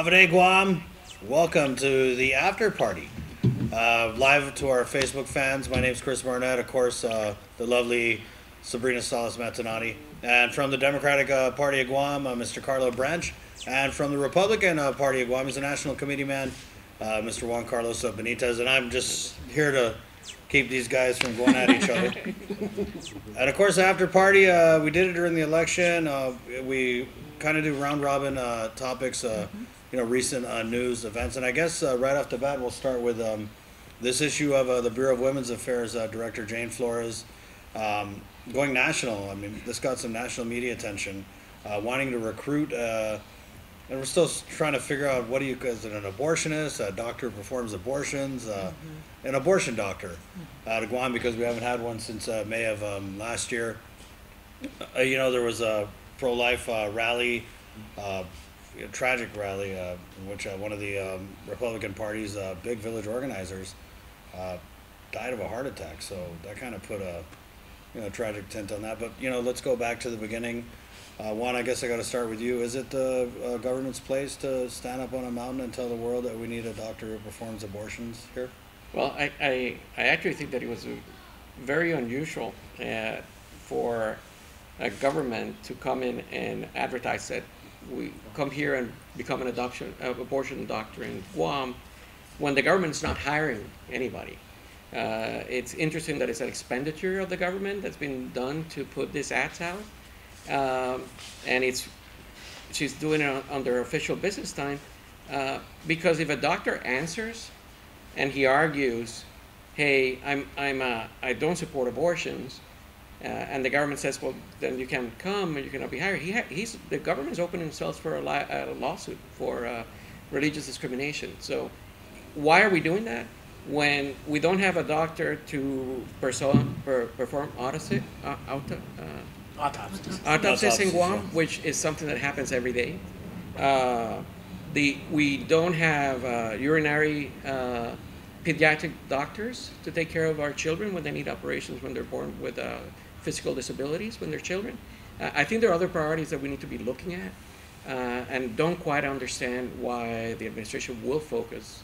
Avade Guam, welcome to the after party. Live to our Facebook fans, my name's Chris Barnett, of course, the lovely Sabrina Matanani. And from the Democratic Party of Guam, Mr. Carlo Branch. And from the Republican Party of Guam, he's a national committee man, Mr. Juan Carlo Benitez. And I'm just here to keep these guys from going at each other. And of course, after party, we did it during the election. We kind of do round robin topics, recent news events. And I guess right off the bat, we'll start with this issue of the Bureau of Women's Affairs Director Jane Flores going national. I mean, this got some national media attention, wanting to recruit, and we're still trying to figure out what is it an abortionist, a doctor who performs abortions, an abortion doctor out of Guam, because we haven't had one since May of last year. There was a pro-life rally, tragic rally, in which one of the Republican Party's big village organizers died of a heart attack. So that kind of put a tragic tint on that. But let's go back to the beginning. Juan, I guess I got to start with you. Is it the government's place to stand up on a mountain and tell the world that we need a doctor who performs abortions here? Well, I actually think that it was very unusual for a government to come in and advertise that we come here and become an abortion doctor in Guam when the government's not hiring anybody. It's interesting that it's an expenditure of the government that's been done to put these ads out. And she's doing it under official business time, because if a doctor answers and he argues, hey, I don't support abortions, and the government says, well, then you can't come and you cannot be hired. The government's opening themselves for a lawsuit for religious discrimination. So why are we doing that when we don't have a doctor to perform autopsies in Guam, which is something that happens every day? We don't have urinary pediatric doctors to take care of our children when they need operations, when they're born with physical disabilities, when they're children. I think there are other priorities that we need to be looking at, and don't quite understand why the administration will focus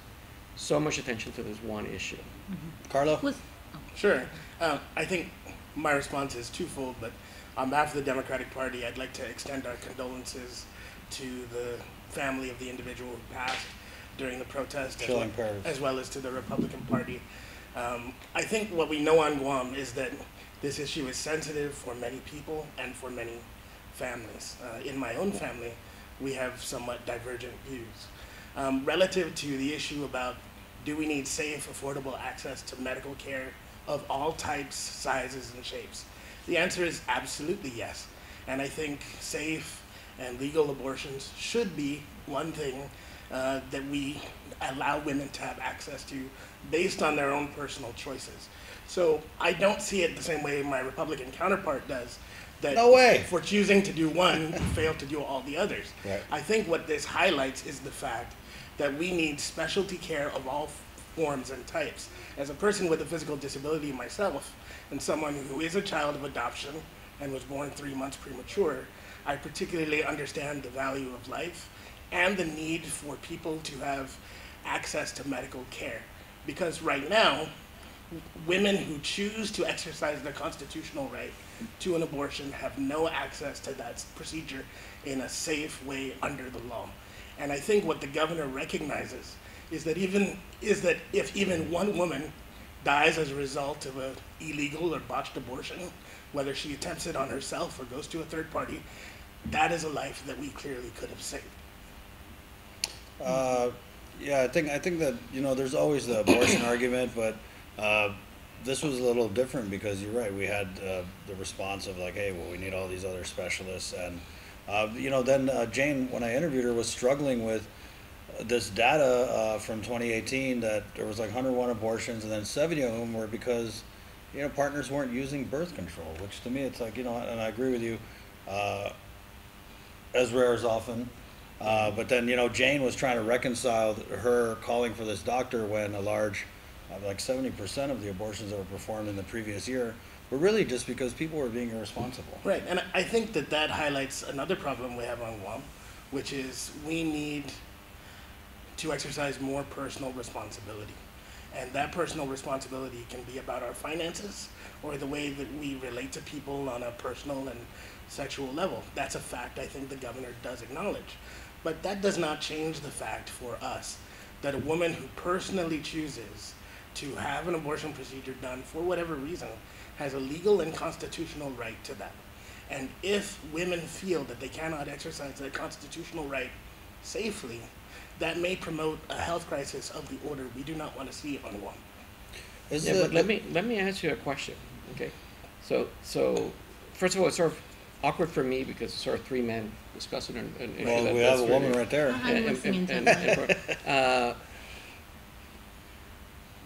so much attention to this one issue. Carlo? Sure. I think my response is twofold, but on behalf of the Democratic Party, I'd like to extend our condolences to the family of the individual who passed during the protest, as well as to the Republican Party. I think what we know on Guam is that this issue is sensitive for many people and for many families. In my own family, we have somewhat divergent views. Relative to the issue about do we need safe, affordable access to medical care of all types, sizes, and shapes, the answer is absolutely yes. And I think safe and legal abortions should be one thing that we allow women to have access to based on their own personal choices. So I don't see it the same way my Republican counterpart does, that no way. For choosing to do one, you fail to do all the others. Right. I think what this highlights is the fact that we need specialty care of all forms and types. As a person with a physical disability myself, and someone who is a child of adoption and was born 3 months premature, I particularly understand the value of life and the need for people to have access to medical care. Because right now, women who choose to exercise their constitutional right to an abortion have no access to that procedure in a safe way under the law. And I think what the governor recognizes is that if even one woman dies as a result of an illegal or botched abortion, whether she attempts it on herself or goes to a third party, that is a life that we clearly could have saved. Yeah, I think that there's always the abortion argument, but this was a little different because you're right. We had the response of like, hey, well, we need all these other specialists, and then Jane, when I interviewed her, was struggling with this data from 2018 that there was like 101 abortions, and then 70 of them were because partners weren't using birth control, which to me it's like and I agree with you, as rare as often. But then, Jane was trying to reconcile her calling for this doctor when a large, like 70% of the abortions that were performed in the previous year were really just because people were being irresponsible. Right, and I think that highlights another problem we have on Guam, which is we need to exercise more personal responsibility. And that personal responsibility can be about our finances or the way that we relate to people on a personal and sexual level. That's a fact I think the governor does acknowledge. But that does not change the fact for us that a woman who personally chooses to have an abortion procedure done for whatever reason has a legal and constitutional right to that. And if women feel that they cannot exercise their constitutional right safely, that may promote a health crisis of the order we do not want to see on Guam. But let me ask you a question. Okay, so first of all, it's sort of awkward for me because it's sort of three men discussing an issue. Well, we have a woman right there. I'm listening intently.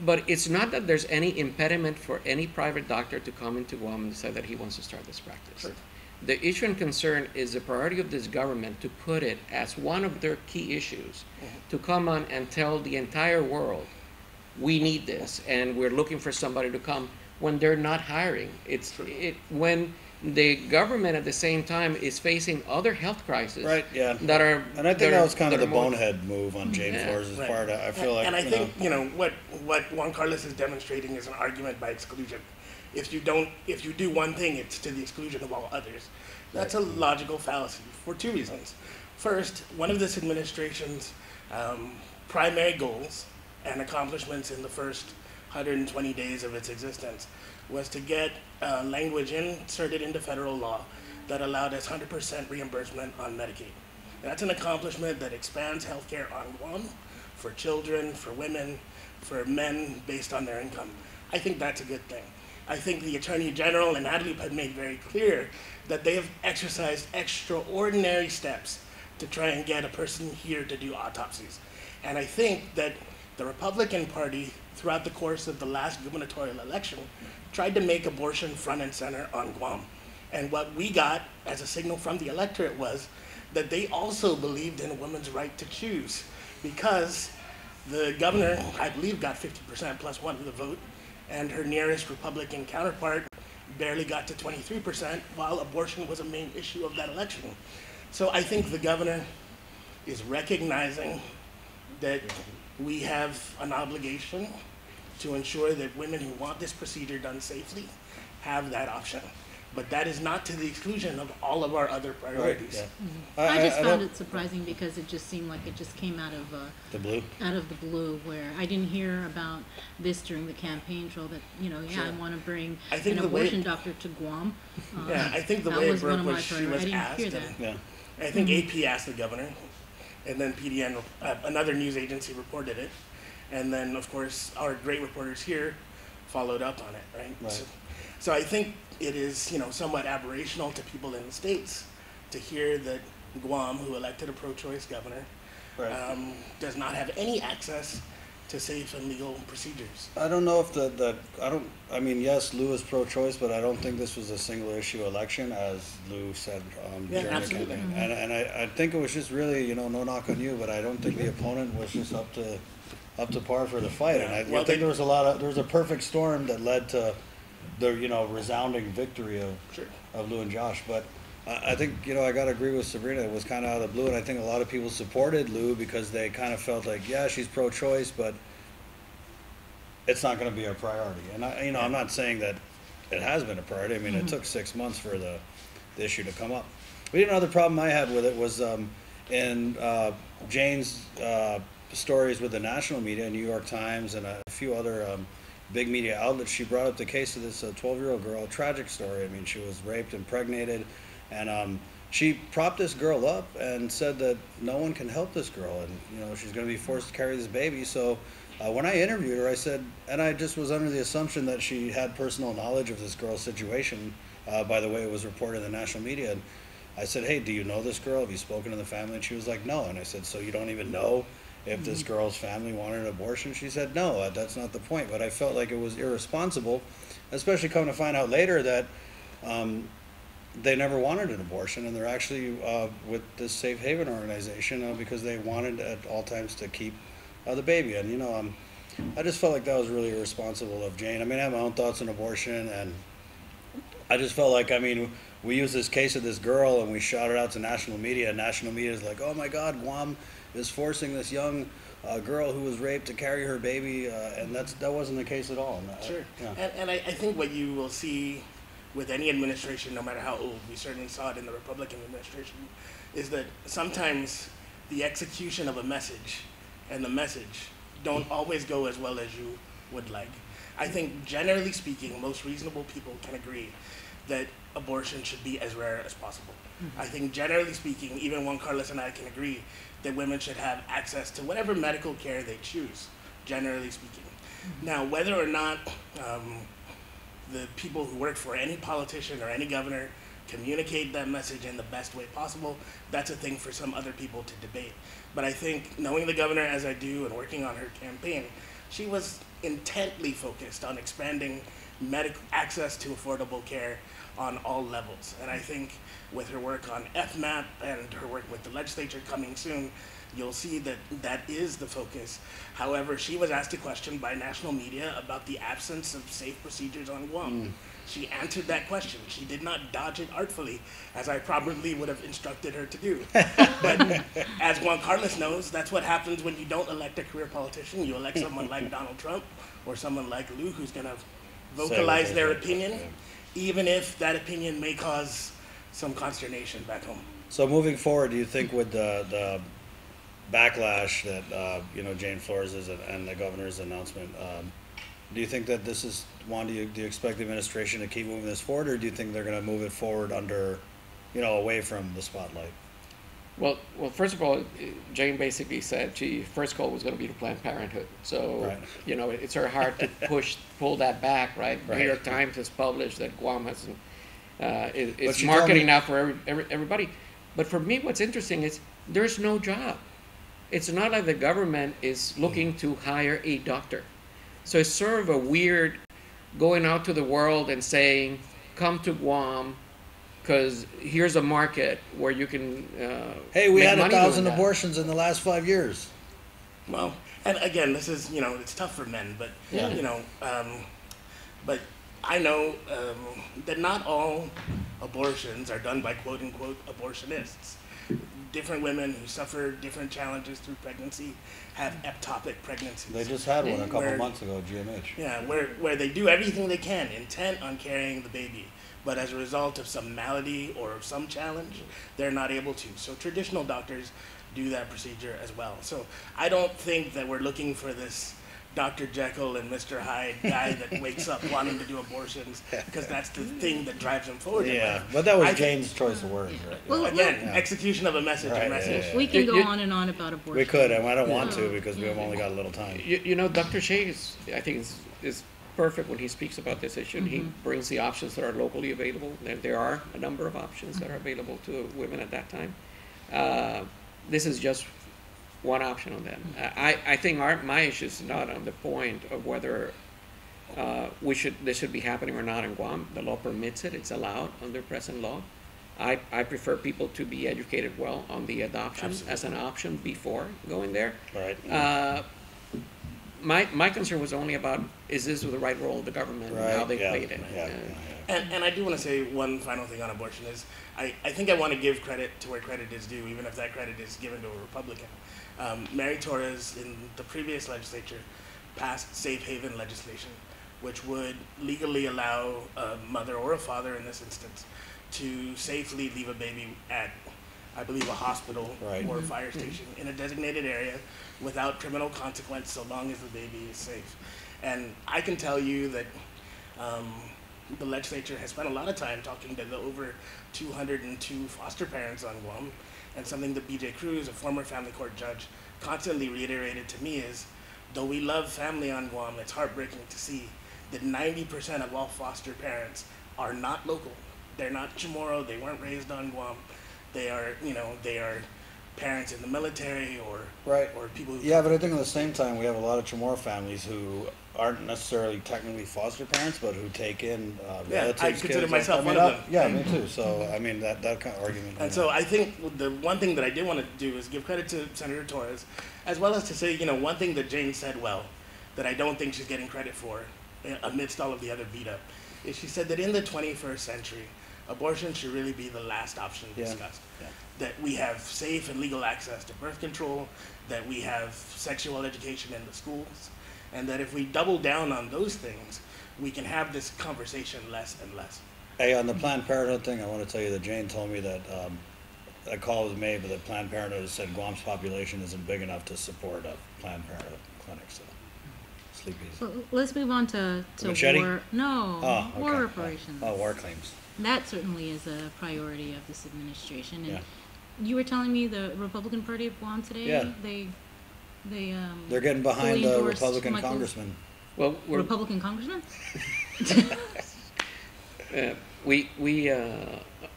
But it's not that there's any impediment for any private doctor to come into Guam and decide that he wants to start this practice. Sure. The issue and concern is the priority of this government to put it as one of their key issues, to come on and tell the entire world, we need this, and we're looking for somebody to come when they're not hiring. When the government at the same time is facing other health crises, Right, yeah. that are, And I think that was kind of the more- bonehead move on Jane Flores' Right. part. I feel like, and I think what Juan Carlos is demonstrating is an argument by exclusion. If you do one thing, it's to the exclusion of all others. That's a logical fallacy for two reasons. First, one of this administration's primary goals and accomplishments in the first 120 days of its existence was to get language inserted into federal law that allowed us 100% reimbursement on Medicaid. And that's an accomplishment that expands healthcare on Guam for children, for women, for men based on their income. I think that's a good thing. I think the Attorney General and ADLUP have made very clear that they have exercised extraordinary steps to try and get a person here to do autopsies. And I think that the Republican Party, throughout the course of the last gubernatorial election, tried to make abortion front and center on Guam. And what we got as a signal from the electorate was that they also believed in a woman's right to choose, because the governor, I believe, got 50% plus one of the vote, and her nearest Republican counterpart barely got to 23%, while abortion was a main issue of that election. So I think the governor is recognizing that we have an obligation to ensure that women who want this procedure done safely have that option. But that is not to the exclusion of all of our other priorities. Right, yeah. I just found it surprising because it just seemed like it just came out of the blue. Where I didn't hear about this during the campaign trail that, Sure. I want to bring I think an the way- abortion doctor to Guam. I think the that way it was one broke of my was she priorities. was I didn't asked, hear that. and Yeah. I think AP asked the governor, and then PDN, another news agency, reported it, and then of course our great reporters here followed up on it, right? Right. So I think it is, somewhat aberrational to people in the States to hear that Guam, who elected a pro-choice governor, Right. does not have any access to safe and legal procedures. I don't know if yes, Lou is pro-choice, but I don't think this was a single issue election, as Lou said Yeah, during absolutely. the campaign. And I think it was just really, no knock on you, but I don't think the opponent was just up to par for the fight. Yeah, And I well, think there was a perfect storm that led to the resounding victory of Lou and Josh. But I think I gotta agree with Sabrina. It was kind of out of the blue, and I think a lot of people supported Lou because they kind of felt like, yeah, she's pro-choice, but it's not going to be a priority. And I'm not saying that it has been a priority. I mean, it took 6 months for the issue to come up. But another problem I had with it was in Jane's stories with the national media, New York Times, and a few other big media outlets. She brought up the case of this 12-year-old girl, a tragic story. I mean, she was raped, impregnated, and she propped this girl up and said that no one can help this girl, and she's going to be forced to carry this baby. So when I interviewed her, I said, and I just was under the assumption that she had personal knowledge of this girl's situation, by the way it was reported in the national media. And I said, hey, do you know this girl? Have you spoken to the family? And she was like, no. And I said, so you don't even know if this girl's family wanted an abortion? She said, no, that's not the point. But I felt like it was irresponsible, especially coming to find out later that they never wanted an abortion, and they're actually with this Safe Haven organization because they wanted at all times to keep the baby. And I just felt like that was really irresponsible of Jane. I mean, I have my own thoughts on abortion, and I just felt like, we used this case of this girl and we shot it out to national media, and national media is like, oh my God, Guam is forcing this young a girl who was raped to carry her baby, and that wasn't the case at all. Sure. Yeah. And I think what you will see with any administration, no matter how old, we certainly saw it in the Republican administration, is that sometimes the execution of a message and the message don't always go as well as you would like. I think generally speaking, most reasonable people can agree that abortion should be as rare as possible. I think generally speaking, even Juan Carlos and I can agree that women should have access to whatever medical care they choose, generally speaking. Now, whether or not the people who work for any politician or any governor communicate that message in the best way possible, that's a thing for some other people to debate. But I think, knowing the governor as I do and working on her campaign, she was intently focused on expanding medical access to affordable care on all levels. And I think with her work on FMAP and her work with the legislature coming soon, you'll see that that is the focus. However, she was asked a question by national media about the absence of safe procedures on Guam. She answered that question. She did not dodge it artfully, as I probably would have instructed her to do. But as Juan Carlos knows, that's what happens when you don't elect a career politician. You elect someone like Donald Trump or someone like Lou, who's going to vocalize their opinion, even if that opinion may cause some consternation back home. So moving forward, do you think with the backlash that Jane Flores and the governor's announcement, do you think that this is, Juan, do you expect the administration to keep moving this forward, or do you think they're going to move it forward under, away from the spotlight? Well, first of all, Jane basically said she first call was going to be to Planned Parenthood. So, right. It's very hard to pull that back, right? Right. New York Times has published that Guam has, it's she marketing now for everybody. But for me, what's interesting is there's no job. It's not like the government is looking to hire a doctor. So it's sort of a weird going out to the world and saying, come to Guam, because here's a market where you can hey, we make had money 1,000 doing that. abortions in the last 5 years. Well, and again, this is, it's tough for men, but, Yeah. But I know that not all abortions are done by quote-unquote abortionists. Different women who suffer different challenges through pregnancy have ectopic pregnancies. They just had one a couple Where- months ago, GMH. Yeah, where they do everything they can, intent on carrying the baby, but as a result of some malady or of some challenge, they're not able to. So traditional doctors do that procedure as well. So I don't think that we're looking for this Dr. Jekyll and Mr. Hyde guy that wakes up wanting to do abortions because that's the thing that drives him forward. in Yeah, life. but that was I Jane's choice of words, right? Well, Again, Yeah. execution of a message, Right, a message. yeah. We can go You- on and on about abortion. We could, and I don't want to because we've only got a little time. Dr. Shea I think is perfect when he speaks about this issue. He brings the options that are locally available. There are a number of options that are available to women at that time. This is just one option on that. I think my issue is not on the point of whether this should be happening or not in Guam. The law permits it. It's allowed under present law. I prefer people to be educated well on the adoption as an option before going there. Right. My concern was only about, is this the right role of the government and how they played it? And I do want to say one final thing on abortion is I think I want to give credit to where credit is due, even if that credit is given to a Republican. Mary Torres in the previous legislature passed safe haven legislation, which would legally allow a mother or a father in this instance to safely leave a baby at, I believe, a hospital Right. or a fire station in a designated area without criminal consequence so long as the baby is safe. And I can tell you that the legislature has spent a lot of time talking to the over 202 foster parents on Guam, and something that B.J. Cruz, a former family court judge, constantly reiterated to me is, though we love family on Guam, it's heartbreaking to see that 90% of all foster parents are not local. They're not Chamorro, they weren't raised on Guam. They are parents in the military or Right. or people who Yeah, but I think at the same time, we have a lot of Chamorro families who aren't necessarily technically foster parents, but who take in relatives. I consider kids, myself like, one of them. Yeah, me too. So, I mean, that kind of argument. And so I think the one thing that I did want to do is give credit to Senator Torres, as well as to say, one thing that Jane said well, that I don't think she's getting credit for amidst all of the other beat up, is she said that in the 21st century, abortion should really be the last option discussed. Yeah. That we have safe and legal access to birth control, that we have sexual education in the schools, and that if we double down on those things, we can have this conversation less and less. Hey, on the Planned Parenthood thing, I want to tell you that Jane told me that a call was made, but that Planned Parenthood has said Guam's population isn't big enough to support a Planned Parenthood clinic, so sleep easy. So let's move on to Machete? war. No, Oh, okay. war reparations. Oh, war claims. That certainly is a priority of this administration. And Yeah. you were telling me the Republican Party of Guam today. Yeah. They're getting behind fully the endorsed Republican Michael- congressman. Well, we're, Republican congressman. we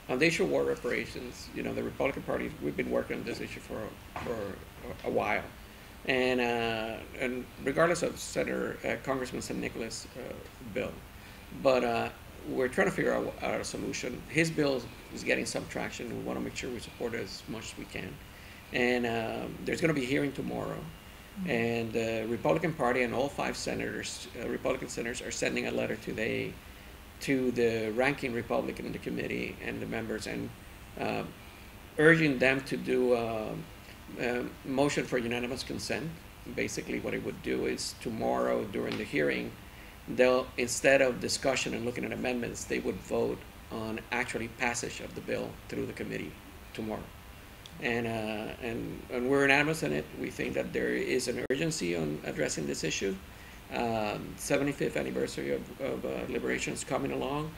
on the issue of war reparations, you know, the Republican Party, we've been working on this issue for a while, and regardless of Congressman San Nicolas' bill, but we're trying to figure out a solution. His bill is getting some traction. We want to make sure we support it as much as we can, and there's going to be a hearing tomorrow. And the Republican Party and all 5 senators, Republican senators, are sending a letter to the ranking Republican in the committee and the members, and urging them to do a motion for unanimous consent. Basically, what it would do is tomorrow during the hearing, they'll, instead of discussion and looking at amendments, they would vote on actually passage of the bill through the committee tomorrow. And we're unanimous in it. We think that there is an urgency on addressing this issue. 75th anniversary of liberation is coming along,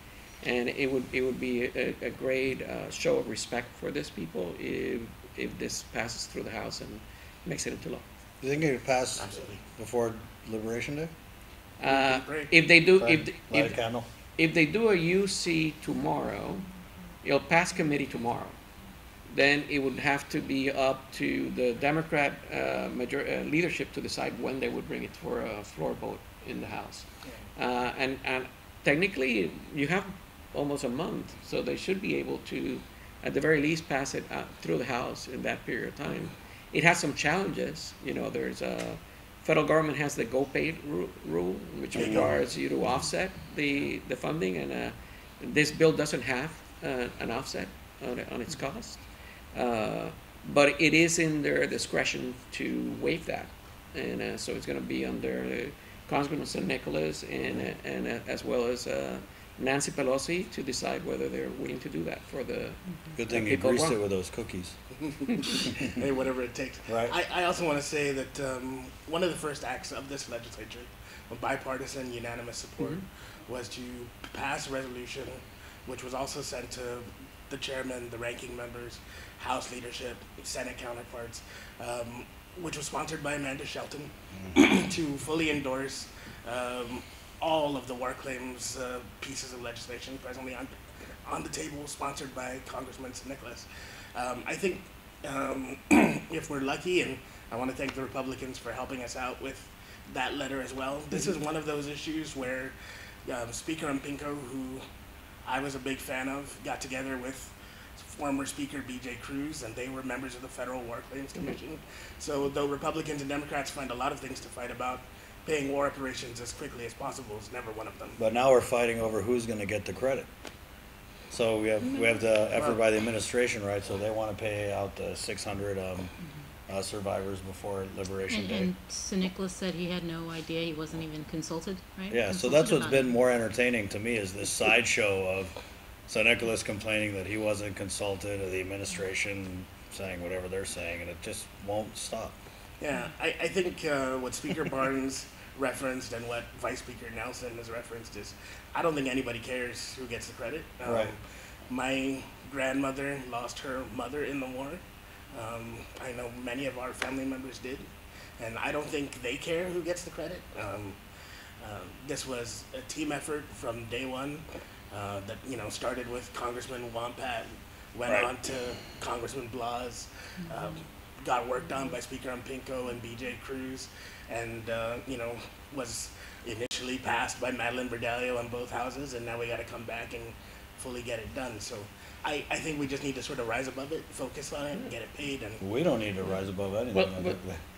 and it would be a great show of respect for these people if this passes through the House and makes it into law. Do you think it could pass Absolutely. before Liberation Day? If they do, Light a candle. if they do a UC tomorrow, it'll pass committee tomorrow. Then it would have to be up to the Democrat leadership to decide when they would bring it for a floor vote in the House. And technically, you have almost a month, so they should be able to, at the very least, pass it through the House in that period of time. It has some challenges. You know, there's federal government has the Go Paid rule, which requires you to offset the funding, and this bill doesn't have an offset on its cost. But it is in their discretion to waive that, and so it's going to be under Congressman San Nicolas and as well as Nancy Pelosi to decide whether they're willing to do that for the Good thing you people of greased Guam. it with those cookies. Hey, whatever it takes. Right. I also want to say that one of the first acts of this legislature, with bipartisan unanimous support, was to pass a resolution, which was also sent to the chairman, the ranking members, House leadership, Senate counterparts, which was sponsored by Amanda Shelton, to fully endorse all of the war claims pieces of legislation presently on the table, sponsored by Congressman San Nicolas. I think if we're lucky, and I want to thank the Republicans for helping us out with that letter as well, this is one of those issues where Speaker Mpinko, who I was a big fan of, got together with former Speaker B.J. Cruz, and they were members of the Federal War Claims Commission. So though Republicans and Democrats find a lot of things to fight about, paying war reparations as quickly as possible is never one of them. But now we're fighting over who's going to get the credit. So we have the effort by the administration, right? So they want to pay out the 600 survivors before Liberation Day. And San Nicolas said he had no idea, he wasn't even consulted, right? Yeah, so Consulted that's what's about been it. more entertaining to me is this sideshow of San Nicolas complaining that he wasn't consulted, or the administration saying whatever they're saying, and it just won't stop. Yeah, I think what Speaker Barnes referenced and what Vice Speaker Nelson has referenced is, I don't think anybody cares who gets the credit. Right. My grandmother lost her mother in the war. I know many of our family members did, and I don't think they care who gets the credit. This was a team effort from day one that started with Congressman Wampat, went Right. on to Congressman Blas, got worked on by Speaker Mpinko and B.J. Cruz, and was initially passed by Madeline Berdalio on both houses, and now we got to come back and fully get it done. So I think we just need to sort of rise above it, focus on it, and get it paid. And We don't need to rise above anything. Well,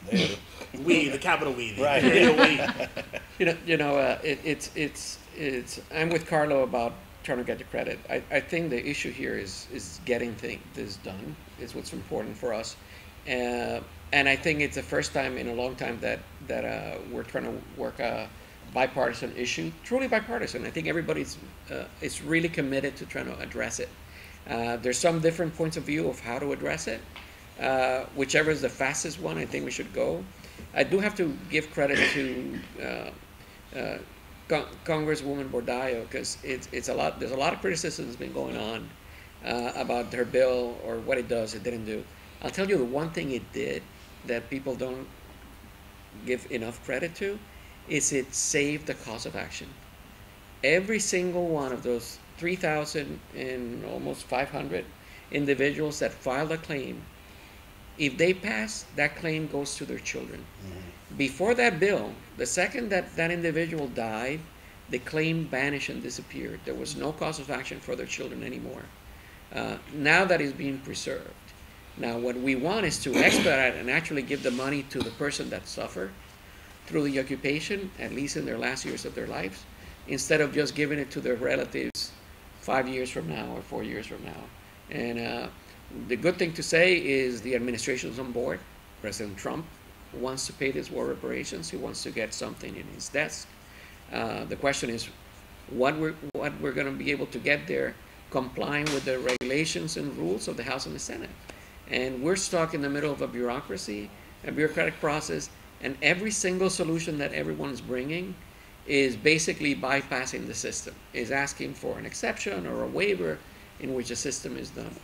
They do. we, the capital we, the Right. imperial we. It's I'm with Carlo about trying to get the credit. I think the issue here is getting this done is what's important for us. And I think it's the first time in a long time that we're trying to work a bipartisan issue, truly bipartisan. I think everybody's is really committed to trying to address it. There's some different points of view of how to address it. Whichever is the fastest one, I think we should go. I do have to give credit to Congresswoman Bordallo, because it's a lot. There's a lot of criticism that's been going on about her bill or what it does, it didn't do. I'll tell you the one thing it did that people don't give enough credit to is it saved the cause of action. Every single one of those 3,000 and almost 500 individuals that filed a claim, if they pass, that claim goes to their children. Mm-hmm. Before that bill, the second that that individual died, the claim vanished and disappeared. There was no cause of action for their children anymore. Now that is being preserved. Now what we want is to expedite and actually give the money to the person that suffered through the occupation, at least in their last years of their lives, instead of just giving it to their relatives 5 years from now or 4 years from now. And the good thing to say is the administration is on board. President Trump wants to pay these war reparations. He wants to get something in his desk. The question is what we're going to be able to get there, complying with the regulations and rules of the House and the Senate. And we're stuck in the middle of a bureaucracy, a bureaucratic process, and every single solution that everyone is bringing is basically bypassing the system, is asking for an exception or a waiver in which the system is done.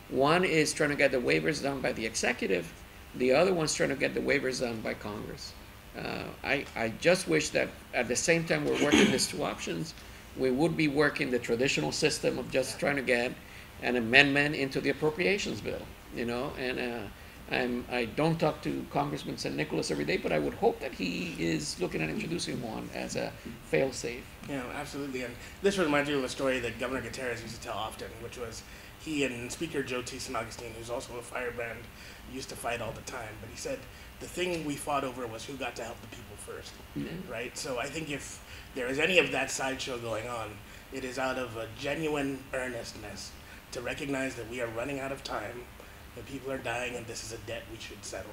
One is trying to get the waivers done by the executive. The other one's trying to get the waivers done by Congress. I just wish that at the same time we're working these two options, we would be working the traditional system of just trying to get an amendment into the appropriations bill, you know, and I don't talk to Congressman St. Nicholas every day, but I would hope that he is looking at introducing one as a fail-safe. Yeah, absolutely. And this reminds me of a story that Governor Gutierrez used to tell often, which was he and Speaker Joe T. San Augustine, who's also a firebrand, used to fight all the time. But he said the thing we fought over was who got to help the people first, right? So I think if there is any of that sideshow going on, it is out of a genuine earnestness to recognize that we are running out of time, that people are dying, and this is a debt we should settle.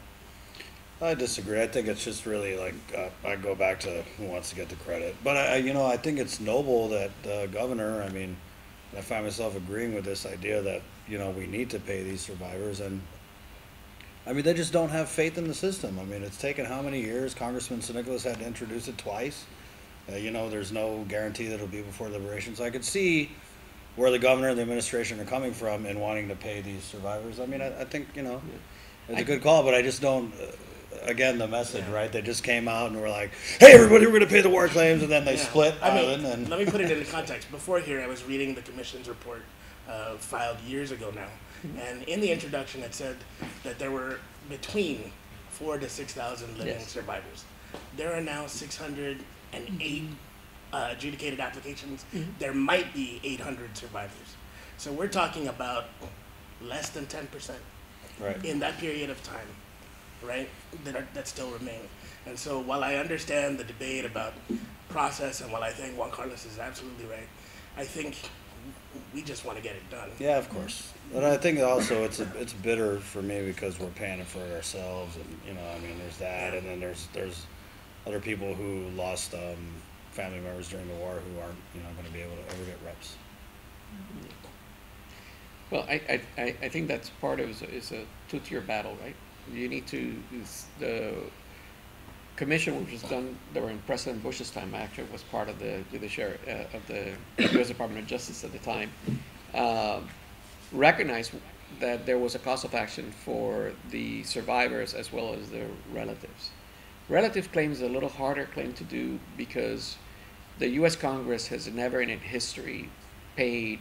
I disagree. I think it's just really like I go back to who wants to get the credit. But I think it's noble that the governor. I mean, I find myself agreeing with this idea that we need to pay these survivors, and I mean they just don't have faith in the system. I mean, it's taken how many years? Congressman St. Nicholas had to introduce it twice. There's no guarantee that it'll be before liberation. So I could see where the governor and the administration are coming from in wanting to pay these survivors. I mean, I think, it's a good call, but I just don't, again, the message, right? They just came out and were like, hey, everybody, we're going to pay the war claims, and then they split island. And let me put it into context. Before here, I was reading the commission's report filed years ago now, and in the introduction it said that there were between 4,000 to 6,000 living survivors. There are now 608 adjudicated applications. There might be 800 survivors. So we're talking about less than 10% in that period of time, right, that still remain. And so while I understand the debate about process, and while I think Juan Carlos is absolutely right, I think we just want to get it done. Yeah, of course. But I think also it's bitter for me because we're paying it for ourselves, and there's that, and then there's other people who lost family members during the war who aren't going to be able to ever get reps. Well, I think that's part of is a two-tier battle, right? You need to the commission, which was done during President Bush's time, actually was part of the judiciary of the U.S. Department of Justice at the time, recognized that there was a cause of action for the survivors as well as their relatives. Relative claim is a little harder claim to do because the U.S. Congress has never in its history paid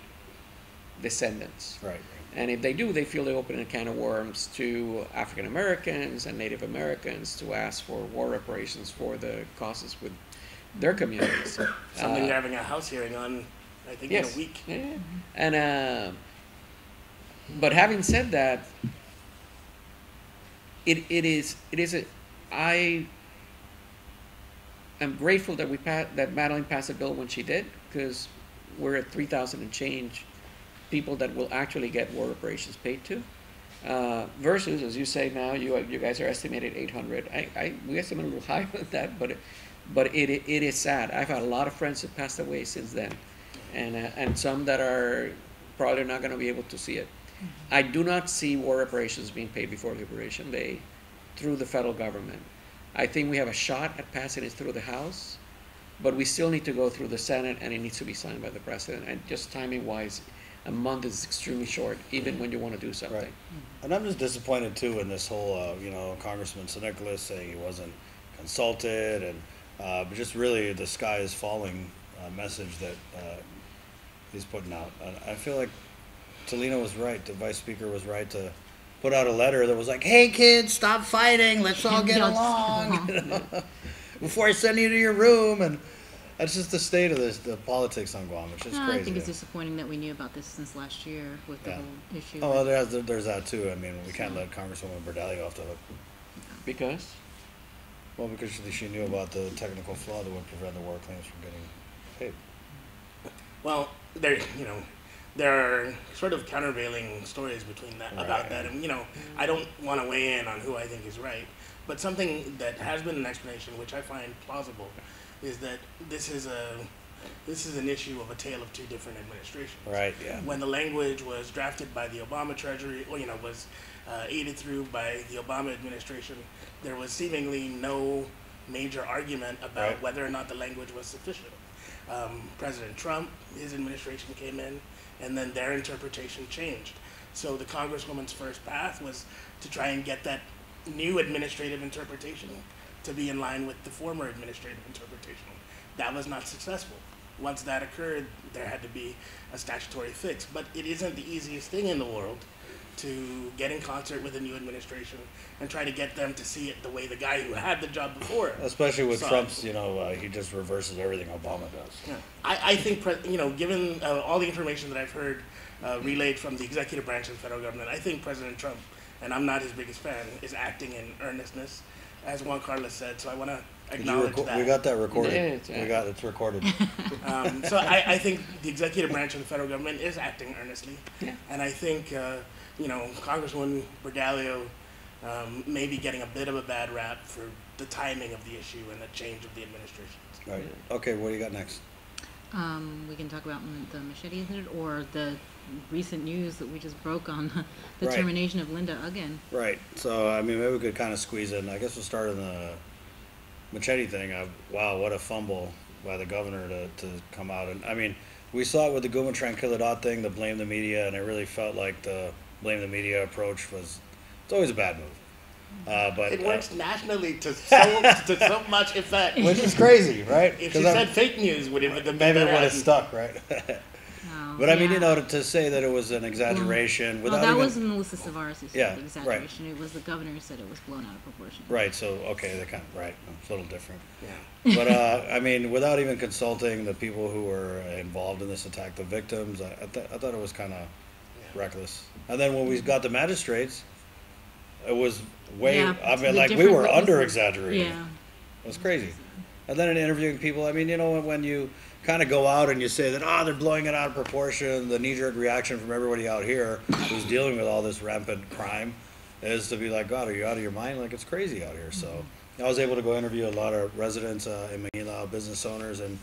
descendants. Right. And if they do, they feel they open a can of worms to African Americans and Native Americans to ask for war reparations for the causes with their communities. Something they're having a House hearing on, I think, in a week. Yeah. And but having said that, I am grateful that that Madeline passed a bill when she did, because we're at 3,000 and change people that will actually get war reparations paid to. Versus, as you say now, you guys are estimated 800. We estimate a little higher than that, but it is sad. I've had a lot of friends that passed away since then, and some that are probably not going to be able to see it. I do not see war reparations being paid before Liberation Day through the federal government. I think we have a shot at passing it through the House, but we still need to go through the Senate, and it needs to be signed by the president. And just timing-wise, a month is extremely short, even when you want to do something. Right. And I'm just disappointed too in this whole, Congressman Nicholas saying he wasn't consulted, and but just really the sky is falling message that he's putting out. And I feel like Tolino was right. The vice speaker was right to put out a letter that was like, "Hey kids, stop fighting. Let's all get along before I send you to your room." And that's just the state of the politics on Guam, which is crazy. I think it's disappointing that we knew about this since last year with the whole issue. Oh, well, there's that too. I mean, we can't let Congresswoman Berdalio off the hook. Because? Well, because she knew about the technical flaw that would prevent the war claims from getting paid. Well, there are sort of countervailing stories between that about that, and I don't want to weigh in on who I think is right, but something that has been an explanation, which I find plausible, is that this is an issue of a tale of two different administrations. Right. Yeah. When the language was drafted by the Obama Treasury, or was aided through by the Obama administration, there was seemingly no major argument about whether or not the language was sufficient. President Trump, his administration came in, and then their interpretation changed. So the Congresswoman's first path was to try and get that new administrative interpretation to be in line with the former administrative interpretation. That was not successful. Once that occurred, there had to be a statutory fix. But it isn't the easiest thing in the world to get in concert with a new administration and try to get them to see it the way the guy who had the job before. Especially with Trump's, he just reverses everything Obama does. Yeah. I think, given all the information that I've heard relayed from the executive branch of the federal government, I think President Trump, and I'm not his biggest fan, is acting in earnestness, as Juan Carlos said. So I want to acknowledge that. We got that recorded. Yeah, it's recorded. So I think the executive branch of the federal government is acting earnestly, and I think Congresswoman Berdalio may be getting a bit of a bad rap for the timing of the issue and the change of the administration. Right. Okay. What do you got next? We can talk about the machete incident or the recent news that we just broke on the termination of Linda again. Right. So, maybe we could kind of squeeze in. I guess we'll start on the machete thing. Wow, what a fumble by the governor to come out. And, we saw it with the Guma Tranquilidad thing, the blame the media, and it really felt like the blame the media approach it's always a bad move. But it works nationally to so much effect. Which is crazy, right? If she said fake news, maybe it would have stuck, right? But to say that it was an exaggeration without that wasn't Melissa Savares who said the exaggeration. Right. It was the governor who said it was blown out of proportion. Right. So they kind of it's a little different. Yeah. But without even consulting the people who were involved in this attack, the victims, I thought it was kind of reckless. And then when we got the magistrates, it was way. We were under exaggerating. Yeah. It was crazy. And then in interviewing people, when you kind of go out and you say that, they're blowing it out of proportion, the knee-jerk reaction from everybody out here who's dealing with all this rampant crime is to be like, God, are you out of your mind? Like, it's crazy out here. So I was able to go interview a lot of residents in Manila, business owners, and,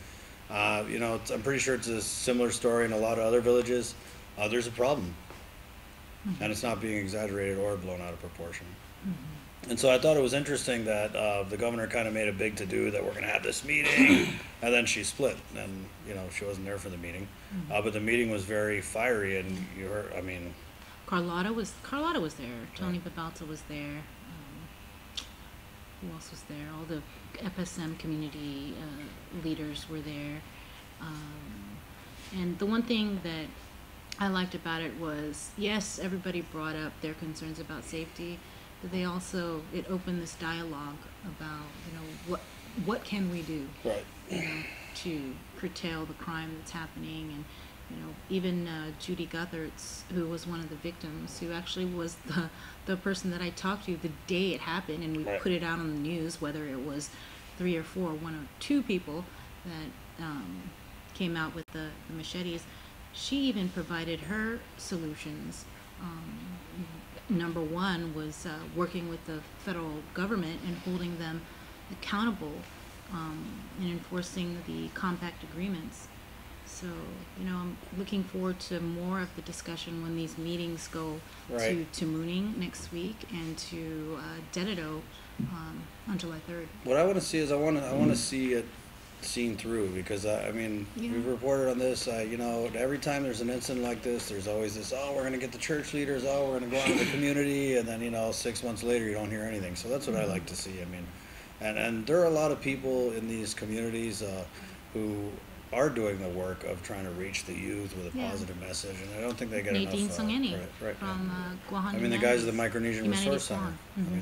I'm pretty sure it's a similar story in a lot of other villages. There's a problem. And it's not being exaggerated or blown out of proportion. And so I thought it was interesting that the governor kind of made a big to-do that we're going to have this meeting, and then she split, and she wasn't there for the meeting. But the meeting was very fiery, and you heard, Carlotta was there. Tony Babalta was there. Who else was there? All the FSM community leaders were there. And the one thing that I liked about it was, yes, everybody brought up their concerns about safety, but they also, it opened this dialogue about, what can we do, to curtail the crime that's happening. And, even Judy Guthertz, who was one of the victims, who actually was the person that I talked to the day it happened, and we put it out on the news, whether it was 3 or 4, 1 or 2 people that came out with the machetes, she even provided her solutions. Number one was working with the federal government and holding them accountable and enforcing the compact agreements. So, I'm looking forward to more of the discussion when these meetings go to Mooning next week and to Dededo on July 3rd. What I want to see is I want to see it seen through, because we've reported on this. Every time there's an incident like this, there's always this, we're going to get the church leaders, we're going to go out to the community, and then 6 months later you don't hear anything. So that's what I like to see. And there are a lot of people in these communities who are doing the work of trying to reach the youth with a positive message, and I don't think they get Nadine enough. from Guam. The guys at the Micronesian Resource Center. Mm-hmm.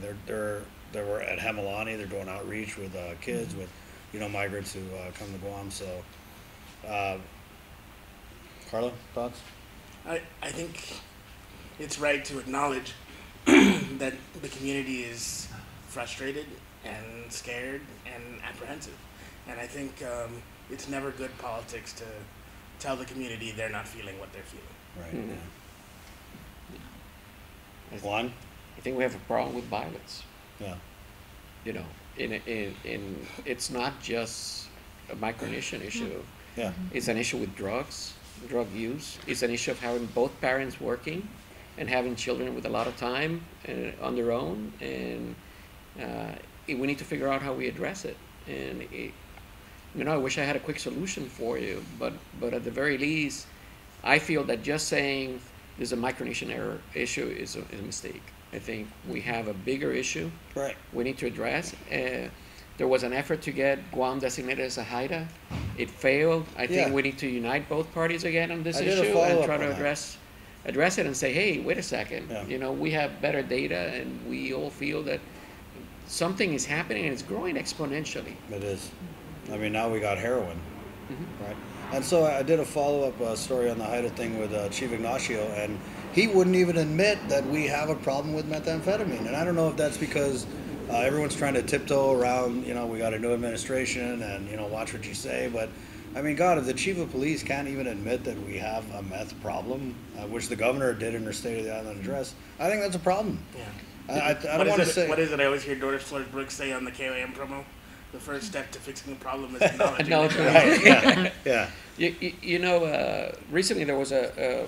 They were at Hamilani. They're doing outreach with kids, with migrants who come to Guam. So, Carlo, thoughts? I think it's right to acknowledge that the community is frustrated and scared and apprehensive, and I think it's never good politics to tell the community they're not feeling what they're feeling. Right. Mm-hmm. Yeah. Juan? I think we have a problem with violence. Yeah. It's not just a Micronesian issue. Yeah. It's an issue with drugs, drug use. It's an issue of having both parents working and having children with a lot of time on their own, and we need to figure out how we address it. And I wish I had a quick solution for you, but at the very least, I feel that just saying there's a Micronesian error issue is a mistake. I think we have a bigger issue we need to address. There was an effort to get Guam designated as a HIDA. It failed. I think we need to unite both parties again on this issue and try to address it and say, hey, wait a second. Yeah. We have better data, and we all feel that something is happening, and it's growing exponentially. It is. Now we got heroin, right? And so I did a follow-up story on the HIDA thing with Chief Ignacio, and he wouldn't even admit that we have a problem with methamphetamine. And I don't know if that's because everyone's trying to tiptoe around, we got a new administration and, watch what you say. But, God, if the chief of police can't even admit that we have a meth problem, which the governor did in her State of the Island address, I think that's a problem. Yeah. I don't want to say... What is it I always hear Doris Flores Brooks say on the KUAM promo? The first step to fixing the problem is acknowledging it. Right. Yeah. Recently there was a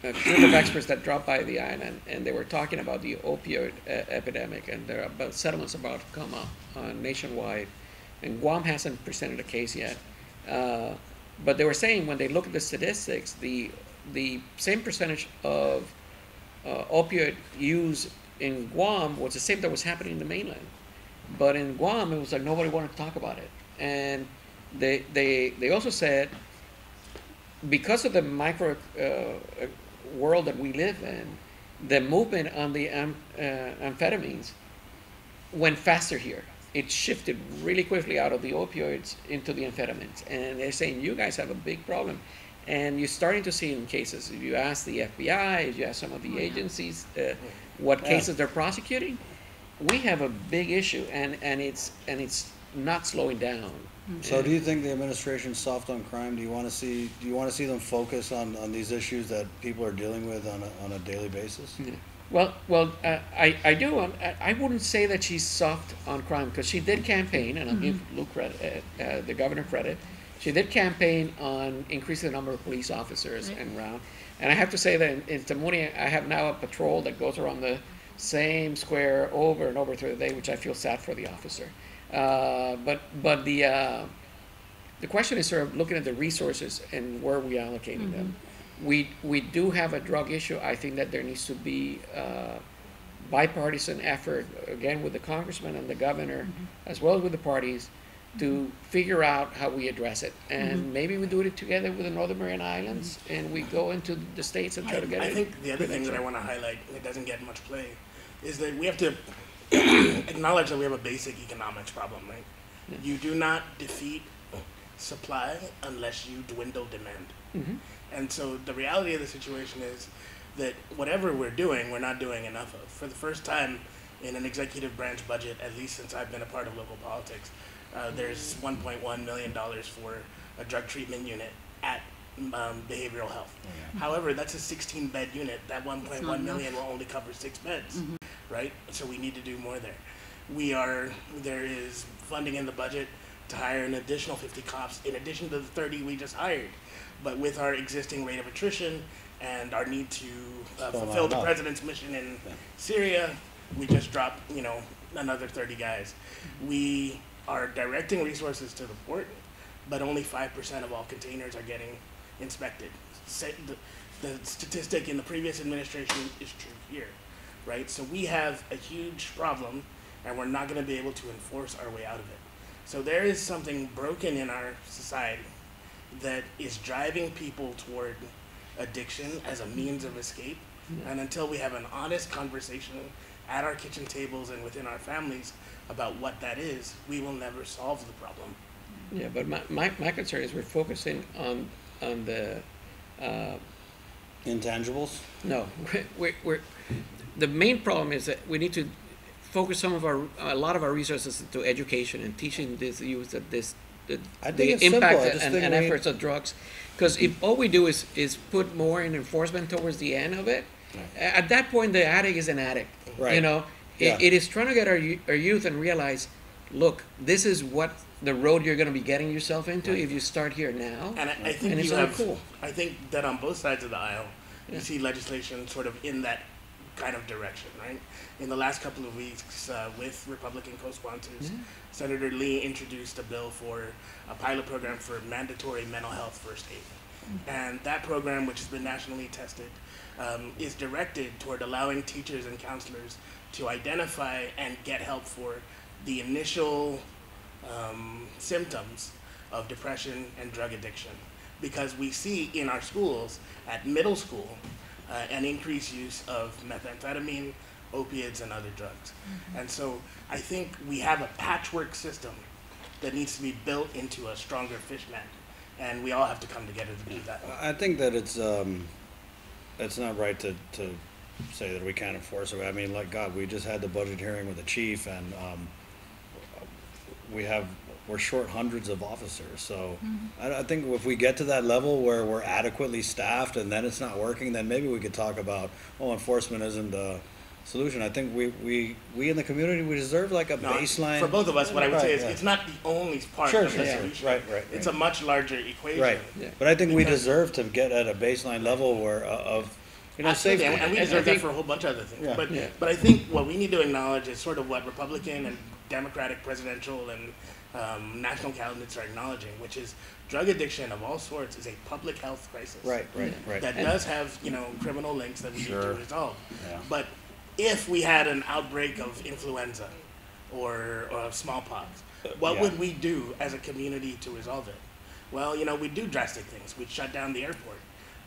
group of experts that dropped by the island, and they were talking about the opioid epidemic, and there are about settlements about to come up nationwide, and Guam hasn't presented a case yet. But they were saying when they look at the statistics, the same percentage of opioid use in Guam was the same that was happening in the mainland. But in Guam, it was like nobody wanted to talk about it. And they also said, because of the micro world that we live in, the movement on the amphetamines went faster here. It shifted really quickly out of the opioids into the amphetamines. And they're saying, you guys have a big problem. And you're starting to see in cases, if you ask the FBI, if you ask some of the agencies what cases they're prosecuting, we have a big issue, and it's not slowing down. So, do you think the administration's soft on crime? Do you want to see them focus on these issues that people are dealing with on a daily basis? Yeah. Well, I do. I wouldn't say that she's soft on crime, because she did campaign, and I'll give Luke credit, the governor credit. She did campaign on increasing the number of police officers and around. And I have to say that in Tamuni, I have now a patrol that goes around the same square over and over through the day, which I feel sad for the officer. But the question is sort of looking at the resources and where we allocating them. We do have a drug issue. I think that there needs to be bipartisan effort, again, with the congressman and the governor, as well as with the parties, to figure out how we address it. And maybe we do it together with the Northern Mariana Islands, and we go into the states and try to get it. I think the other thing that I want to highlight, that doesn't get much play, is that we have to acknowledge that we have a basic economics problem, right? Yeah. You do not defeat supply unless you dwindle demand. And so the reality of the situation is that whatever we're doing, we're not doing enough of. For the first time in an executive branch budget, at least since I've been a part of local politics, there's $1.1 million for a drug treatment unit at behavioral health. Yeah. However, that's a 16-bed unit. That 1.1 not million enough. will only cover 6 beds, right? So we need to do more there. There is funding in the budget to hire an additional 50 cops in addition to the 30 we just hired. But with our existing rate of attrition and our need to fulfill the president's mission in Syria, we just dropped, another 30 guys. We are directing resources to the port, but only 5% of all containers are getting inspected. The statistic in the previous administration is true here, right? So we have a huge problem, and we're not going to be able to enforce our way out of it. So there is something broken in our society that is driving people toward addiction as a means of escape. And until we have an honest conversation at our kitchen tables and within our families about what that is, we will never solve the problem. Yeah, but my concern is we're focusing on the Intangibles? no, we're the main problem is that we need to focus a lot of our resources to education and teaching this youth that I think the it's simple. impact I just and think efforts of drugs. Because if all we do is put more in enforcement towards the end of it, at that point the addict is an addict. Right. It is trying to get our youth and realize, look, this is what the road you're going to be getting yourself into if you start here now. And I think And it's you all have, cool. I think that on both sides of the aisle, you see legislation sort of in that kind of direction, right? In the last couple of weeks, with Republican co-sponsors, Senator Lee introduced a bill for a pilot program for mandatory mental health first aid. And that program, which has been nationally tested, is directed toward allowing teachers and counselors to identify and get help for the initial symptoms of depression and drug addiction. Because we see in our schools, at middle school, an increased use of methamphetamine, opiates, and other drugs. And so I think we have a patchwork system that needs to be built into a stronger fish net, and we all have to come together to do that. I think that it's not right to say that we can't enforce it. I mean, like, God, we just had the budget hearing with the chief, and we're short hundreds of officers. So I think if we get to that level where we're adequately staffed and then it's not working, then maybe we could talk about, enforcement isn't the solution. I think we in the community, we deserve like a baseline. For both of us, what I would say is yeah. it's not the only part Sure, of the sure, solution. right. It's a much larger equation. Right. Yeah. But I think we Because- deserve to get at a baseline level where Absolutely, safety. and we I deserve think- that for a whole bunch of other things. Yeah. But Yeah. but I think what we need to acknowledge is sort of what Republican and Democratic presidential and national candidates are acknowledging, which is drug addiction of all sorts is a public health crisis. Right. That does have criminal links that we need to Sure. resolve. Yeah. But if we had an outbreak of influenza or smallpox, what Yeah. would we do as a community to resolve it? Well, we'd do drastic things. We'd shut down the airport.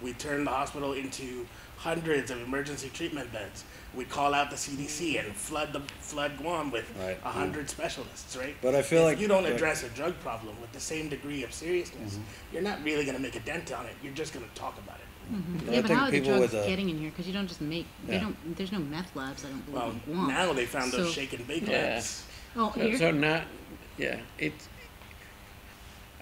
We'd turn the hospital into hundreds of emergency treatment beds. We'd call out the CDC and flood Guam with Right. 100 specialists, right? But I feel if like you don't address a drug problem with the same degree of seriousness, you're not really going to make a dent on it. You're just going to talk about it. I Yeah, but think how are the people drugs with a- getting in here? Because you don't just make. They Yeah. don't. There's no meth labs. I don't believe Well, in Guam. now they found those So- shake and bake Yeah. labs. Oh, here. So not,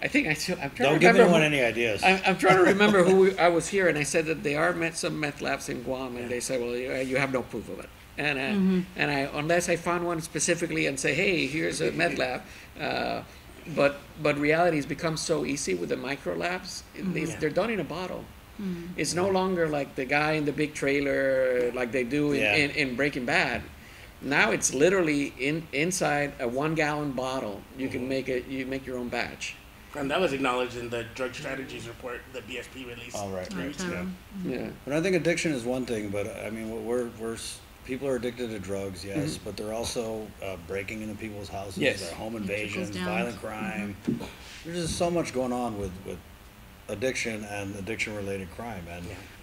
I think I'm trying Don't to give remember. anyone any ideas. I'm trying to remember I was here, and I said that there are some meth labs in Guam, and they said, well, you have no proof of it. And unless I found one specifically and say, hey, here's a meth lab. But reality has become so easy with the micro labs. They're done in a bottle. It's no longer like the guy in the big trailer like they do in Breaking Bad. Now it's literally inside a 1 gallon bottle. You can make your own batch. And that was acknowledged in the drug strategies report that BSP released. Oh, right. 3 weeks Yeah. ago. Yeah. But I think addiction is one thing, but I mean, people are addicted to drugs, yes, but they're also breaking into people's houses, Yes. there are home It invasions, trickles down. violent crime. There's just so much going on with addiction and addiction-related crime,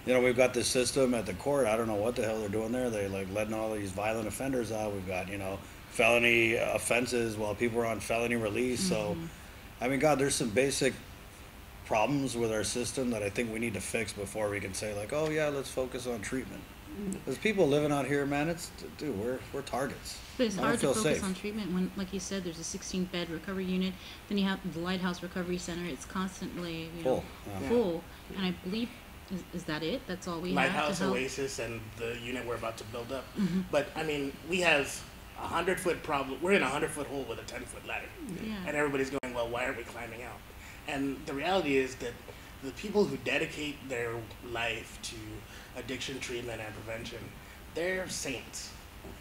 and we've got this system at the court. I don't know what the hell they're doing there. They like letting all these violent offenders out. We've got felony offenses while people are on felony release. So, I mean, God, there's some basic problems with our system that I think we need to fix before we can say like, oh yeah, let's focus on treatment. There's people living out here, man. Dude, we're targets. But it's I hard don't to feel focus safe. on treatment when, like you said, there's a 16-bed recovery unit. Then you have the Lighthouse Recovery Center. It's constantly, Full, yeah. full. And I believe, is that it? That's all we have Lighthouse, to help? Oasis, and the unit we're about to build up. Mhm. But I mean, we have a 100-foot problem. We're in a 100-foot hole with a 10-foot ladder, Yeah. and everybody's going, well, why aren't we climbing out? And the reality is that the people who dedicate their life to addiction treatment and prevention, they're saints,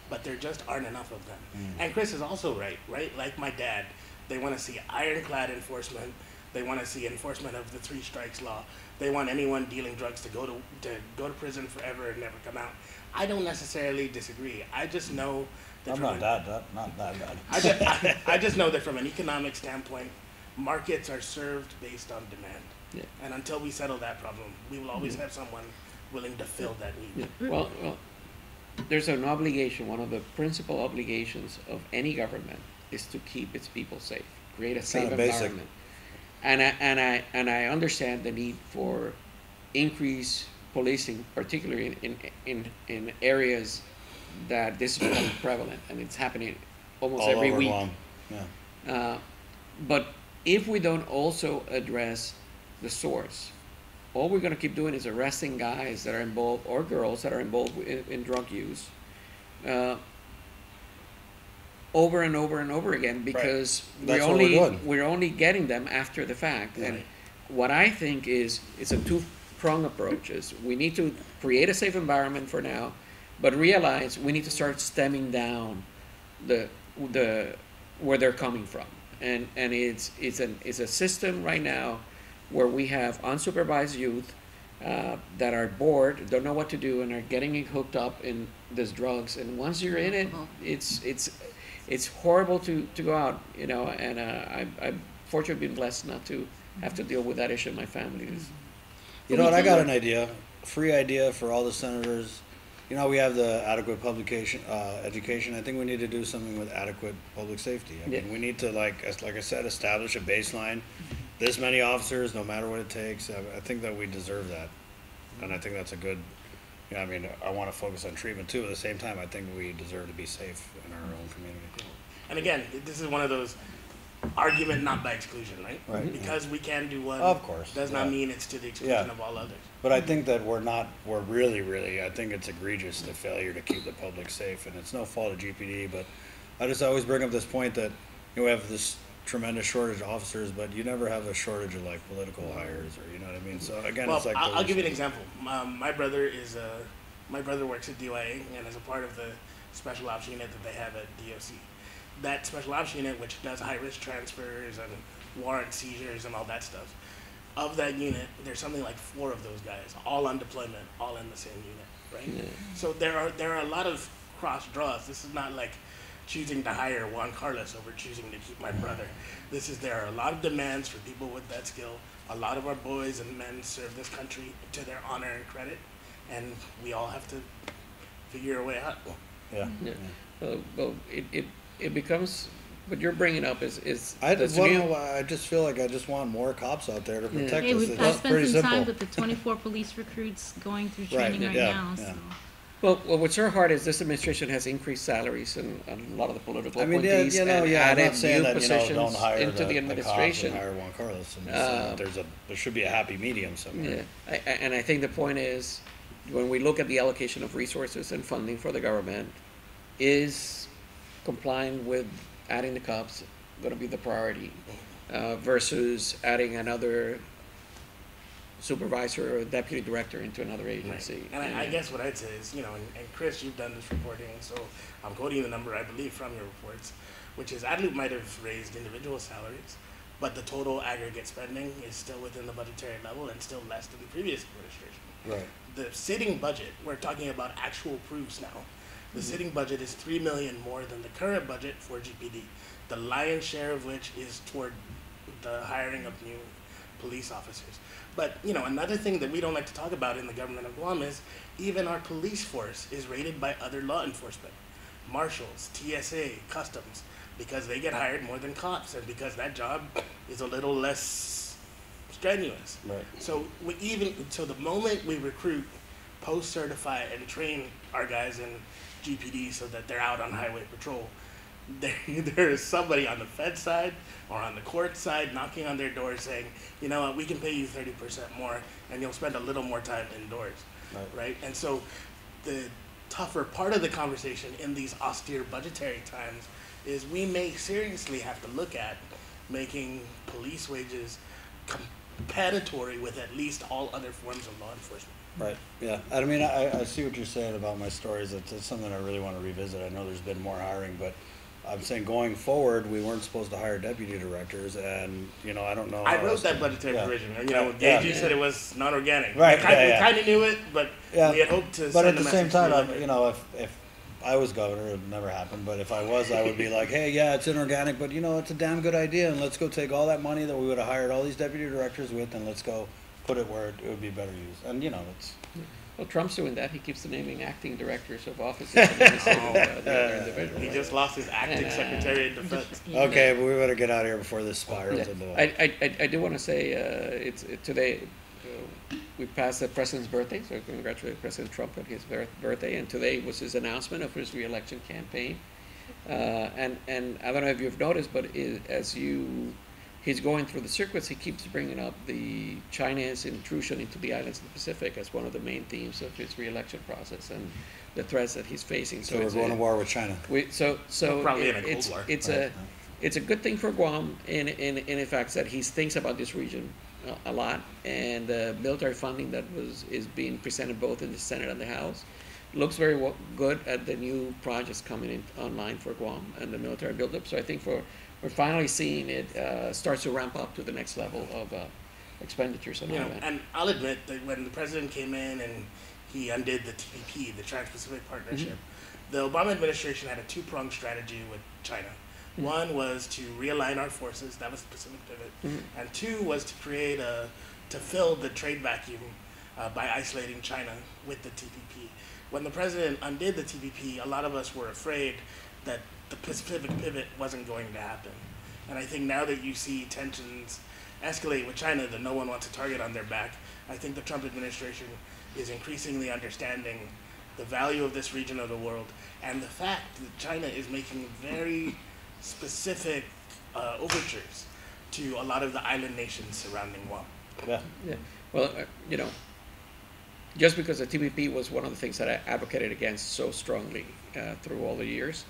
but there just aren't enough of them. And Chris is also right? Like my dad, they want to see ironclad enforcement. They want to see enforcement of the 3 strikes law. They want anyone dealing drugs to go to prison forever and never come out. I don't necessarily disagree. I just know that I'm not that bad. I just know that from an economic standpoint, markets are served based on demand. Yeah. And until we settle that problem, we will always have someone willing to fill that need. Yeah. Well, there's an obligation. One of the principal obligations of any government is to keep its people safe, create a safe Kinda basic. environment. And I understand the need for increased policing, particularly in areas that this is becoming prevalent, and it's happening almost All every over week. Guam. Yeah. But if we don't also address the source, all we're going to keep doing is arresting guys that are involved, or girls that are involved in drug use, over and over and over again, because That's what we're doing. we're only getting them after the fact. And Right. what I think is it's a two-pronged approach. Is we need to create a safe environment for now, but realize we need to start stemming down the where they're coming from. And it's a system right now where we have unsupervised youth that are bored, don't know what to do, and are getting hooked up in these drugs. And once you're in it, it's horrible to go out, you know. And I'm fortunately been blessed not to have to deal with that issue in my family. You know what? I got an idea. Free idea for all the senators. You know, we have the adequate publication education. I think we need to do something with adequate public safety. I mean, we need to, like I said, establish a baseline. This many officers, no matter what it takes. I think that we deserve that, and I think that's a good. Yeah, I mean, I want to focus on treatment too. At the same time, I think we deserve to be safe in our own community. And again, this is one of those argument not by exclusion, right? Right. Because we can do one, Of course, does not yeah. mean it's to the exclusion Yeah. of all others. But I think that we're really, I think it's egregious, the failure to keep the public safe, and it's no fault of GPD, but I just always bring up this point that, you know, we have this tremendous shortage of officers, but you never have a shortage of, like, political hires, or, you know what I mean? So again, Well, it's like. I'll give you an example. My brother works at DYA and is a part of the special ops unit that they have at DOC. That special ops unit, which does high-risk transfers and warrant seizures and all that stuff, of that unit, there's something like 4 of those guys, all on deployment, all in the same unit, right? Yeah. So there are a lot of cross draws. This is not like choosing to hire Juan Carlos over choosing to keep my brother. There are a lot of demands for people with that skill. A lot of our boys and men serve this country to their honor and credit, and we all have to figure a way out. Yeah. Yeah. Well, it becomes what you're bringing up is I the just, I just feel like I just want more cops out there to Yeah. protect Hey, us. I It's spent pretty some simple. time with the 24 police recruits going through Right, training right yeah, now. yeah. So. Well, what's so hard is this administration has increased salaries and a lot of the political I mean, yeah, appointees you know, and yeah, I'm added not saying new that, you know, positions don't hire into the the cops administration. and hire Juan Carlos. I'm just saying that there should be a happy medium somewhere. Yeah, and I think the point is, when we look at the allocation of resources and funding for the government, is complying with adding the cops going to be the priority versus adding another supervisor or deputy director into another agency? Right. And I guess what I'd say is, you know, and Chris, you've done this reporting, so I'm quoting the number I believe from your reports, which is ADLUP might have raised individual salaries, but the total aggregate spending is still within the budgetary level and still less than the previous administration. Right. The sitting budget, we're talking about actual proofs now. The sitting budget is $3 million more than the current budget for GPD, the lion's share of which is toward the hiring of new police officers. But, you know, another thing that we don't like to talk about in the government of Guam is even our police force is rated by other law enforcement, marshals, TSA, customs, because they get hired more than cops and because that job is a little less strenuous. Right. So the moment we recruit post-certify and train our guys in GPD so that they're out on highway patrol. There is somebody on the Fed side or on the court side knocking on their door saying, you know what, we can pay you 30% more and you'll spend a little more time indoors, right? And so the tougher part of the conversation in these austere budgetary times is we may seriously have to look at making police wages compensatory with at least all other forms of law enforcement. Right. Yeah. I mean, I see what you're saying about my stories. It's something I really want to revisit. I know there's been more hiring, but I'm saying going forward, we weren't supposed to hire deputy directors, and I don't know. I wrote that budgetary provision. The AG said it was non-organic. Right. We kind of knew it, but we had hoped to. But at the same time, if I was governor, it never happened. But if I was, I would be like, hey, yeah, it's inorganic, but it's a damn good idea, and let's go take all that money that we would have hired all these deputy directors with, and let's go put it where it would be better used. And it's. Well, Trump's doing that. He keeps naming acting directors of offices. The individual. He just lost his acting secretary of defense. Okay, but we better get out of here before this spirals into. I do want to say it's today. We passed the president's birthday, so congratulate President Trump on his birthday. And today was his announcement of his re-election campaign. And I don't know if you've noticed, but he's going through the circuits, he keeps bringing up the China's intrusion into the islands of the Pacific as one of the main themes of his re-election process and the threats that he's facing. So we're going to war with China. Probably in a Cold War. It's a good thing for Guam in fact that he thinks about this region a lot, and the military funding that is being presented both in the Senate and the House looks very good at the new projects coming in online for Guam and the military buildup. So I think we're finally seeing it starts to ramp up to the next level of expenditures on that. And I'll admit that when the president came in and he undid the TPP, the Trans-Pacific Partnership, the Obama administration had a two-pronged strategy with China. One was to realign our forces, that was the Pacific pivot, and two was to to fill the trade vacuum by isolating China with the TPP. When the president undid the TPP, a lot of us were afraid that the Pacific pivot wasn't going to happen. And I think now that you see tensions escalate with China that no one wants a target on their back, I think the Trump administration is increasingly understanding the value of this region of the world and the fact that China is making very specific overtures to a lot of the island nations surrounding Guam. Yeah. Well, just because the TPP was one of the things that I advocated against so strongly through all the years,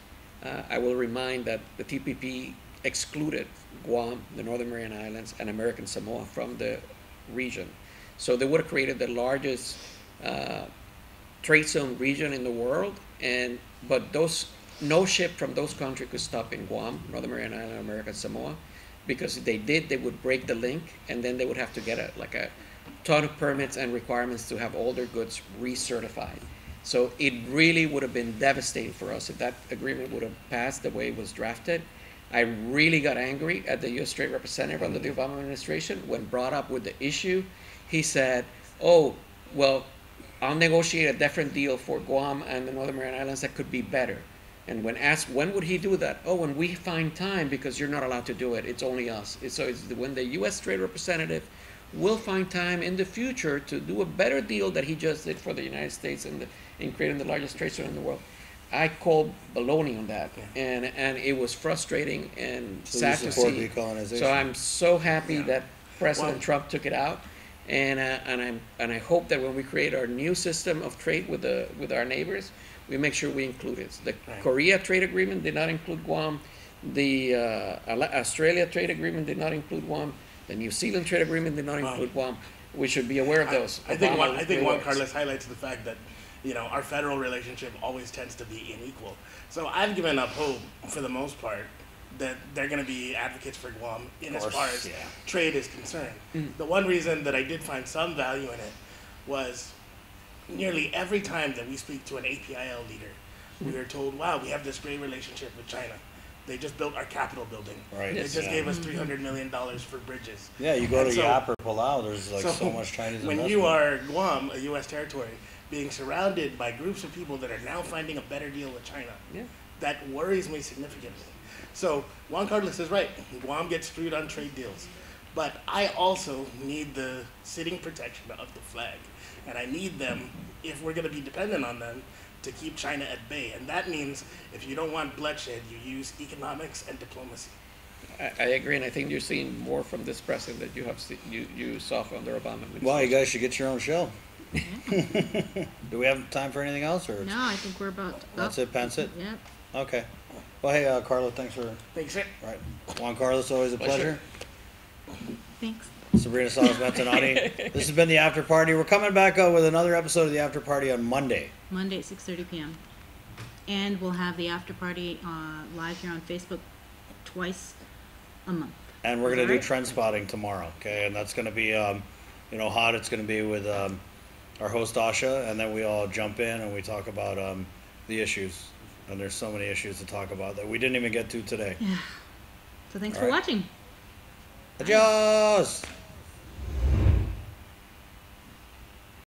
I will remind that the TPP excluded Guam, the Northern Mariana Islands, and American Samoa from the region. So they would have created the largest trade zone region in the world, but no ship from those countries could stop in Guam, Northern Mariana Island, American Samoa, because if they did, they would break the link, and then they would have to get a ton of permits and requirements to have all their goods recertified. So it really would have been devastating for us if that agreement would have passed the way it was drafted. I really got angry at the U.S. Trade Representative under the Obama administration when brought up with the issue. He said, oh, well, I'll negotiate a different deal for Guam and the Northern Mariana Islands that could be better. And when asked, when would he do that? Oh, when we find time, because you're not allowed to do it. It's only us. It's when the U.S. Trade Representative will find time in the future to do a better deal that he just did for the United States in creating the largest trade zone in the world. I called baloney on that, and it was frustrating and sad to see. So I'm so happy that President Trump took it out, and I hope that when we create our new system of trade with our neighbors, we make sure we include it. The Korea trade agreement did not include Guam. The Australia trade agreement did not include Guam. The New Zealand trade agreement did not include Guam. We should be aware of those. I think Juan Carlos highlights the fact that our federal relationship always tends to be unequal. So I've given up hope for the most part that they're going to be advocates for Guam as far as trade is concerned. The one reason that I did find some value in it was nearly every time that we speak to an APIL leader, we are told, wow, we have this great relationship with China. They just built our Capitol building. Right. They just gave us $300 million for bridges. Yeah, you go to Yap or Palau, there's so much Chinese investment. When you are Guam, a U.S. territory, being surrounded by groups of people that are now finding a better deal with China, that worries me significantly. So Juan Carlos is right. Guam gets screwed on trade deals. But I also need the sitting protection of the flag. And I need them, if we're going to be dependent on them, to keep China at bay. And that means if you don't want bloodshed, you use economics and diplomacy. I agree, and I think you're seeing more from this president that you saw from the Obama administration. Well, you guys should get your own show. Do we have time for anything else? Or No, I think we're about. that's it, pence it? Yep. Okay. Well, hey, Carlo, thanks for... Thanks, sir. All right. Juan Carlos, always a pleasure. Thanks. Sabrina Salas Metanati. This has been the After Party. We're coming back with another episode of the After Party on Monday. Monday at 6:30 p.m. And we'll have the after party live here on Facebook twice a month. And we're going to do Alright. trend spotting tomorrow, okay? And that's going to be, hot. It's going to be with our host, Asha, and then we all jump in and we talk about the issues. And there's so many issues to talk about that we didn't even get to today. Yeah. So thanks All for right. watching. Adios!